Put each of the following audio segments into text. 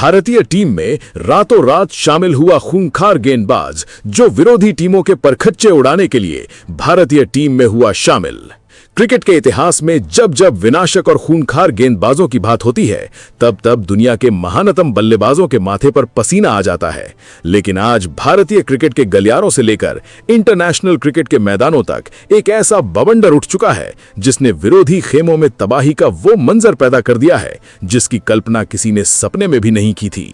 भारतीय टीम में रातों रात शामिल हुआ खूंखार गेंदबाज जो विरोधी टीमों के परखच्चे उड़ाने के लिए भारतीय टीम में हुआ शामिल। क्रिकेट के इतिहास में जब जब विनाशक और खूंखार गेंदबाजों की बात होती है तब तब दुनिया के महानतम बल्लेबाजों के माथे पर पसीना आ जाता है। लेकिन आज भारतीय क्रिकेट के गलियारों से लेकर इंटरनेशनल क्रिकेट के मैदानों तक एक ऐसा बवंडर उठ चुका है जिसने विरोधी खेमों में तबाही का वो मंजर पैदा कर दिया है जिसकी कल्पना किसी ने सपने में भी नहीं की थी।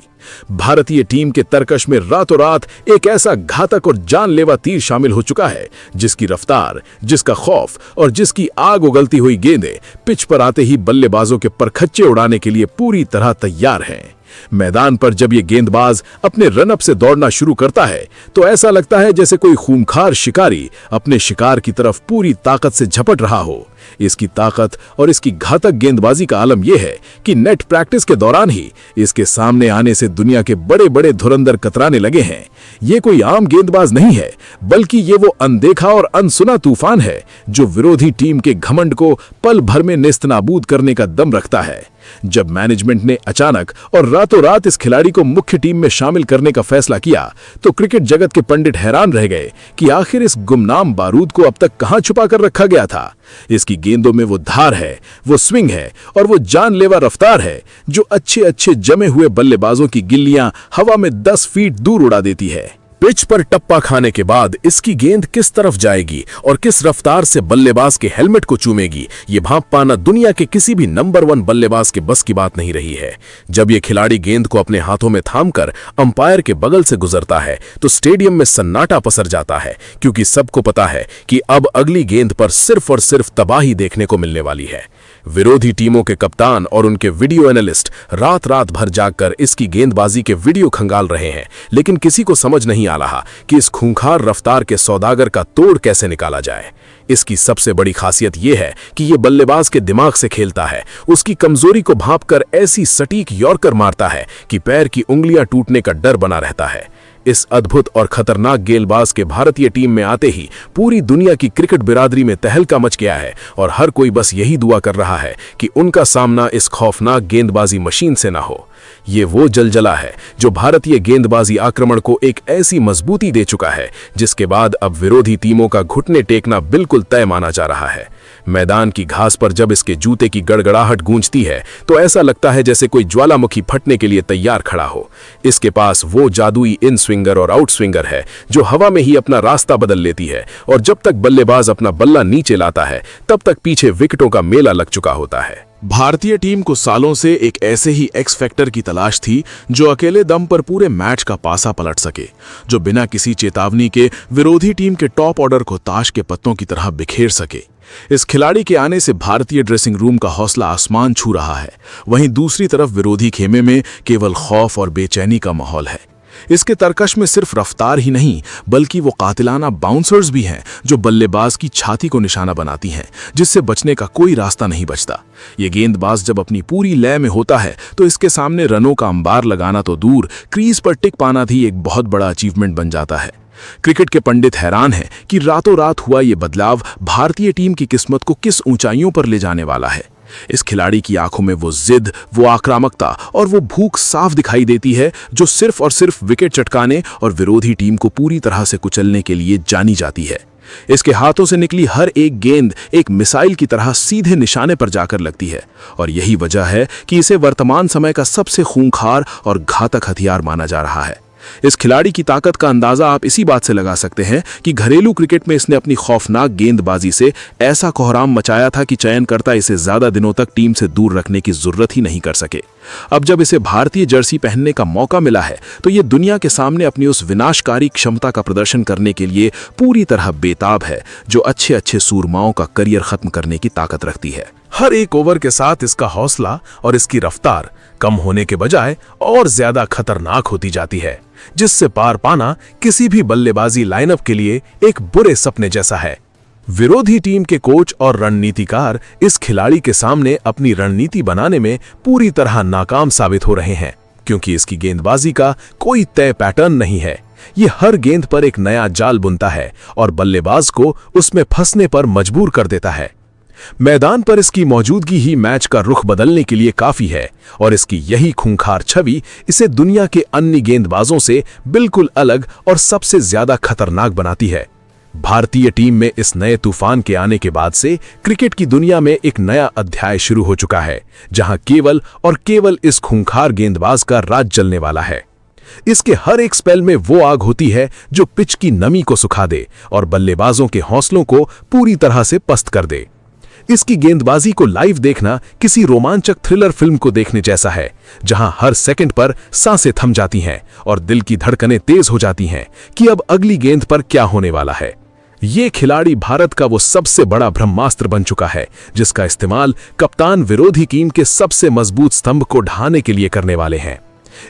भारतीय टीम के तरकश में रातों रात एक ऐसा घातक और जानलेवा तीर शामिल हो चुका है जिसकी रफ्तार, जिसका खौफ और जिसकी आग उगलती हुई गेंदें पिच पर आते ही बल्लेबाजों के परखच्चे उड़ाने के लिए पूरी तरह तैयार हैं। मैदान पर जब ये गेंदबाज अपने रनअप से दौड़ना शुरू करता है तो ऐसा लगता है जैसे कोई खूंखार शिकारी अपने शिकार की तरफ पूरी ताकत से झपट रहा हो। इसकी ताकत और इसकी घातक गेंदबाजी का आलम यह है कि नेट प्रैक्टिस के दौरान ही इसके सामने आने से दुनिया के बड़े बड़े धुरंधर कतराने लगे हैं। ये कोई आम गेंदबाज नहीं है बल्कि ये वो अनदेखा और अनसुना तूफान है जो विरोधी टीम के घमंड को पल भर में नेस्तनाबूद करने का दम रखता है। जब मैनेजमेंट ने अचानक और रातों रात इस खिलाड़ी को मुख्य टीम में शामिल करने का फैसला किया तो क्रिकेट जगत के पंडित हैरान रह गए कि आखिर इस गुमनाम बारूद को अब तक कहां छुपा कर रखा गया था। इसकी गेंदों में वो धार है, वो स्विंग है और वो जानलेवा रफ्तार है जो अच्छे अच्छे जमे हुए बल्लेबाजों की गिल्लियां हवा में 10 फीट दूर उड़ा देती है। पिच पर टप्पा खाने के बाद इसकी गेंद किस तरफ जाएगी और किस रफ्तार से बल्लेबाज के हेलमेट को चूमेगी, ये भांप पाना दुनिया के किसी भी नंबर 1 बल्लेबाज के बस की बात नहीं रही है। जब ये खिलाड़ी गेंद को अपने हाथों में थामकर अंपायर के बगल से गुजरता है तो स्टेडियम में सन्नाटा पसर जाता है क्योंकि सबको पता है कि अब अगली गेंद पर सिर्फ और सिर्फ तबाही देखने को मिलने वाली है। विरोधी टीमों के कप्तान और उनके वीडियो एनालिस्ट रात रात भर जागकर इसकी गेंदबाजी के वीडियो खंगाल रहे हैं, लेकिन किसी को समझ नहीं आ रहा कि इस खूंखार रफ्तार के सौदागर का तोड़ कैसे निकाला जाए। इसकी सबसे बड़ी खासियत यह है कि यह बल्लेबाज के दिमाग से खेलता है, उसकी कमजोरी को भांपकर ऐसी सटीक यॉर्कर मारता है कि पैर की उंगलियां टूटने का डर बना रहता है। इस अद्भुत और खतरनाक गेंदबाज के भारतीय टीम में आते ही पूरी दुनिया की क्रिकेट बिरादरी में तहलका मच गया है और हर कोई बस यही दुआ कर रहा है कि उनका सामना इस खौफनाक गेंदबाजी मशीन से ना हो। ये वो जलजला है जो भारतीय गेंदबाजी आक्रमण को एक ऐसी मजबूती दे चुका है जिसके बाद अब विरोधी टीमों का घुटने टेकना बिल्कुल तय माना जा रहा है। मैदान की घास पर जब इसके जूते की गड़गड़ाहट गूंजती है तो ऐसा लगता है जैसे कोई ज्वालामुखी फटने के लिए तैयार खड़ा हो। इसके पास वो जादुई इन स्विंगर और आउट स्विंगर है जो हवा में ही अपना रास्ता बदल लेती है और जब तक बल्लेबाज अपना बल्ला नीचे लाता है तब तक पीछे विकेटों का मेला लग चुका होता है। भारतीय टीम को सालों से एक ऐसे ही एक्स फैक्टर की तलाश थी जो अकेले दम पर पूरे मैच का पासा पलट सके, जो बिना किसी चेतावनी के विरोधी टीम के टॉप ऑर्डर को ताश के पत्तों की तरह बिखेर सके। इस खिलाड़ी के आने से भारतीय ड्रेसिंग रूम का हौसला आसमान छू रहा है, वहीं दूसरी तरफ विरोधी खेमे में केवल खौफ और बेचैनी का माहौल है। इसके तरकश में सिर्फ रफ्तार ही नहीं बल्कि वो कातिलाना बाउंसर्स भी हैं जो बल्लेबाज की छाती को निशाना बनाती हैं, जिससे बचने का कोई रास्ता नहीं बचता। ये गेंदबाज जब अपनी पूरी लय में होता है तो इसके सामने रनों का अंबार लगाना तो दूर, क्रीज पर टिक पाना भी एक बहुत बड़ा अचीवमेंट बन जाता है। क्रिकेट के पंडित हैरान हैं कि रातों रात हुआ ये बदलाव भारतीय टीम की किस्मत को किस ऊंचाइयों पर ले जाने वाला है। इस खिलाड़ी की आंखों में वो जिद, वो आक्रामकता और वो भूख साफ दिखाई देती है जो सिर्फ और सिर्फ विकेट चटकाने और विरोधी टीम को पूरी तरह से कुचलने के लिए जानी जाती है। इसके हाथों से निकली हर एक गेंद एक मिसाइल की तरह सीधे निशाने पर जाकर लगती है और यही वजह है कि इसे वर्तमान समय का सबसे खूंखार और घातक हथियार माना जा रहा है। इस खिलाड़ी की ताकत का अंदाजा आप इसी बात से लगा सकते हैं कि घरेलू क्रिकेट में इसने अपनी खौफनाक गेंदबाजी से ऐसा कोहराम मचाया था कि चयनकर्ता इसे ज्यादा दिनों तक टीम से दूर रखने की जरूरत ही नहीं कर सके। अब जब इसे भारतीय जर्सी पहनने का मौका मिला है तो ये दुनिया के सामने अपनी उस विनाशकारी क्षमता का प्रदर्शन करने के लिए पूरी तरह बेताब है जो अच्छे अच्छे सूरमाओं का करियर खत्म करने की ताकत रखती है। हर एक ओवर के साथ इसका हौसला और इसकी रफ्तार कम होने के बजाय और ज्यादा खतरनाक होती जाती है, जिससे पार पाना किसी भी बल्लेबाजी लाइनअप के लिए एक बुरे सपने जैसा है। विरोधी टीम के कोच और रणनीतिकार इस खिलाड़ी के सामने अपनी रणनीति बनाने में पूरी तरह नाकाम साबित हो रहे हैं क्योंकि इसकी गेंदबाजी का कोई तय पैटर्न नहीं है। ये हर गेंद पर एक नया जाल बुनता है और बल्लेबाज को उसमें फंसने पर मजबूर कर देता है। मैदान पर इसकी मौजूदगी ही मैच का रुख बदलने के लिए काफी है और इसकी यही खूंखार छवि इसे दुनिया के अन्य गेंदबाजों से बिल्कुल अलग और सबसे ज्यादा खतरनाक बनाती है। भारतीय टीम में इस नए तूफान के आने के बाद से क्रिकेट की दुनिया में एक नया अध्याय शुरू हो चुका है, जहां केवल और केवल इस खूंखार गेंदबाज का राज चलने वाला है। इसके हर एक स्पेल में वो आग होती है जो पिच की नमी को सुखा दे और बल्लेबाजों के हौसलों को पूरी तरह से पस्त कर दे। इसकी गेंदबाजी को लाइव देखना किसी रोमांचक थ्रिलर फिल्म को देखने जैसा है, जहां हर सेकंड पर सांसें थम जाती हैं और दिल की धड़कनें तेज हो जाती हैं कि अब अगली गेंद पर क्या होने वाला है। ये खिलाड़ी भारत का वो सबसे बड़ा ब्रह्मास्त्र बन चुका है, जिसका इस्तेमाल कप्तान विरोधी टीम के सबसे मजबूत स्तंभ को ढाने के लिए करने वाले हैं।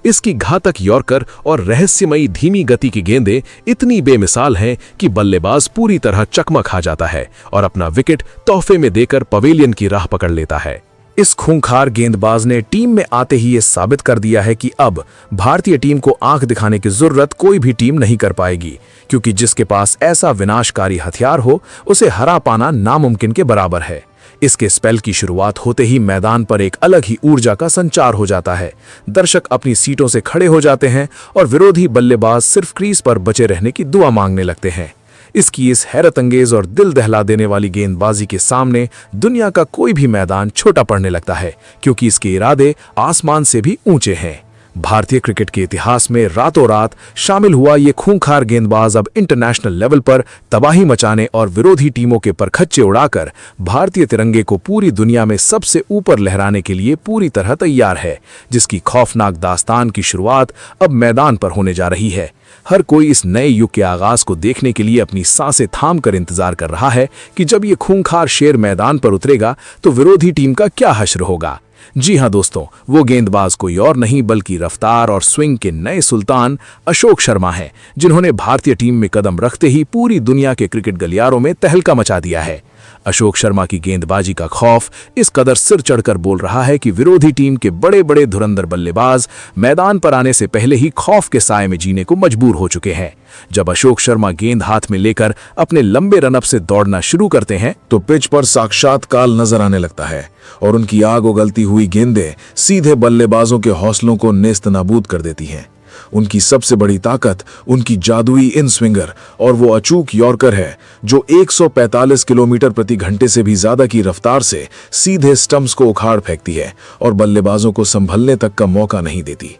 इसकी घातक यॉर्कर और रहस्यमयी धीमी गति की गेंदें इतनी बेमिसाल हैं कि बल्लेबाज पूरी तरह चकमा खा जाता है और अपना विकेट तोहफे में देकर पवेलियन की राह पकड़ लेता है। इस खूंखार गेंदबाज ने टीम में आते ही ये साबित कर दिया है कि अब भारतीय टीम को आंख दिखाने की जरूरत कोई भी टीम नहीं कर पाएगी, क्योंकि जिसके पास ऐसा विनाशकारी हथियार हो उसे हरा पाना नामुमकिन के बराबर है। इसके स्पेल की शुरुआत होते ही मैदान पर एक अलग ही ऊर्जा का संचार हो जाता है। दर्शक अपनी सीटों से खड़े हो जाते हैं और विरोधी बल्लेबाज सिर्फ क्रीज पर बचे रहने की दुआ मांगने लगते हैं। इसकी इस हैरत अंगेज और दिल दहला देने वाली गेंदबाजी के सामने दुनिया का कोई भी मैदान छोटा पड़ने लगता है, क्योंकि इसके इरादे आसमान से भी ऊंचे हैं। भारतीय क्रिकेट के इतिहास में रातों रात शामिल हुआ ये खूंखार गेंदबाज अब इंटरनेशनल लेवल पर तबाही मचाने और विरोधी टीमों के परखच्चे उड़ाकर भारतीय तिरंगे को पूरी दुनिया में सबसे ऊपर लहराने के लिए पूरी तरह तैयार है, जिसकी खौफनाक दास्तान की शुरुआत अब मैदान पर होने जा रही है। हर कोई इस नए युग के आगाज को देखने के लिए अपनी सांसें थाम कर इंतजार कर रहा है कि जब ये खूंखार शेर मैदान पर उतरेगा तो विरोधी टीम का क्या हश्र होगा। जी हां दोस्तों, वो गेंदबाज कोई और नहीं बल्कि रफ्तार और स्विंग के नए सुल्तान अशोक शर्मा हैं, जिन्होंने भारतीय टीम में कदम रखते ही पूरी दुनिया के क्रिकेट गलियारों में तहलका मचा दिया है। अशोक शर्मा की गेंदबाजी का खौफ इस कदर सिर चढ़कर बोल रहा है कि विरोधी टीम के बड़े बड़े धुरंधर बल्लेबाज मैदान पर आने से पहले ही खौफ के साए में जीने को मजबूर हो चुके हैं। जब अशोक शर्मा गेंद हाथ में लेकर अपने लंबे रनअप से दौड़ना शुरू करते हैं तो पिच पर साक्षात काल नजर आने लगता है और उनकी आग उगलती हुई गेंदें सीधे बल्लेबाजों के हौसलों को नेस्त नाबूद कर देती हैं। उनकी सबसे बड़ी ताकत उनकी जादुई इन स्विंगर और वो अचूक यॉर्कर है जो 145 किलोमीटर प्रति घंटे से भी ज्यादा की रफ्तार से सीधे स्टंप्स को उखाड़ फेंकती है और बल्लेबाजों को संभलने तक का मौका नहीं देती।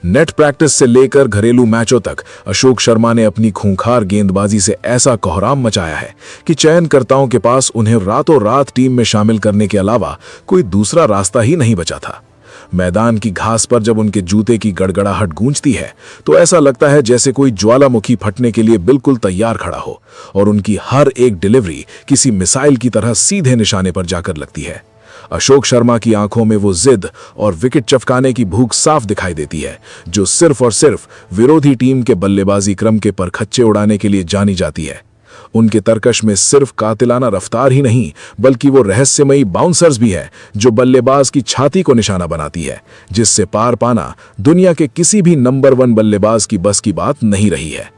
नेट प्रैक्टिस से लेकर घरेलू मैचों तक अशोक शर्मा ने अपनी खूंखार गेंदबाजी से ऐसा कोहराम मचाया है कि चयनकर्ताओं के पास उन्हें रातों रात टीम में शामिल करने के अलावा कोई दूसरा रास्ता ही नहीं बचा था। मैदान की घास पर जब उनके जूते की गड़गड़ाहट गूंजती है तो ऐसा लगता है जैसे कोई ज्वालामुखी फटने के लिए बिल्कुल तैयार खड़ा हो और उनकी हर एक डिलीवरी किसी मिसाइल की तरह सीधे निशाने पर जाकर लगती है। अशोक शर्मा की आंखों में वो जिद और विकेट चफकाने की भूख साफ दिखाई देती है जो सिर्फ और सिर्फ विरोधी टीम के बल्लेबाजी क्रम के परखच्चे उड़ाने के लिए जानी जाती है। उनके तरकश में सिर्फ कातिलाना रफ्तार ही नहीं बल्कि वो रहस्यमयी बाउंसर्स भी है जो बल्लेबाज की छाती को निशाना बनाती है, जिससे पार पाना दुनिया के किसी भी नंबर 1 बल्लेबाज की बस की बात नहीं रही है।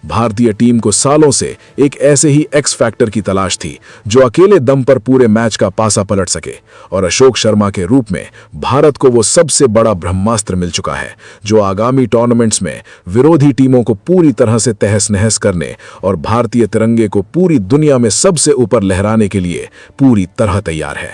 भारतीय टीम को सालों से एक ऐसे ही एक्स फैक्टर की तलाश थी जो अकेले दम पर पूरे मैच का पासा पलट सके और अशोक शर्मा के रूप में भारत को वो सबसे बड़ा ब्रह्मास्त्र मिल चुका है जो आगामी टूर्नामेंट्स में विरोधी टीमों को पूरी तरह से तहस नहस करने और भारतीय तिरंगे को पूरी दुनिया में सबसे ऊपर लहराने के लिए पूरी तरह तैयार है।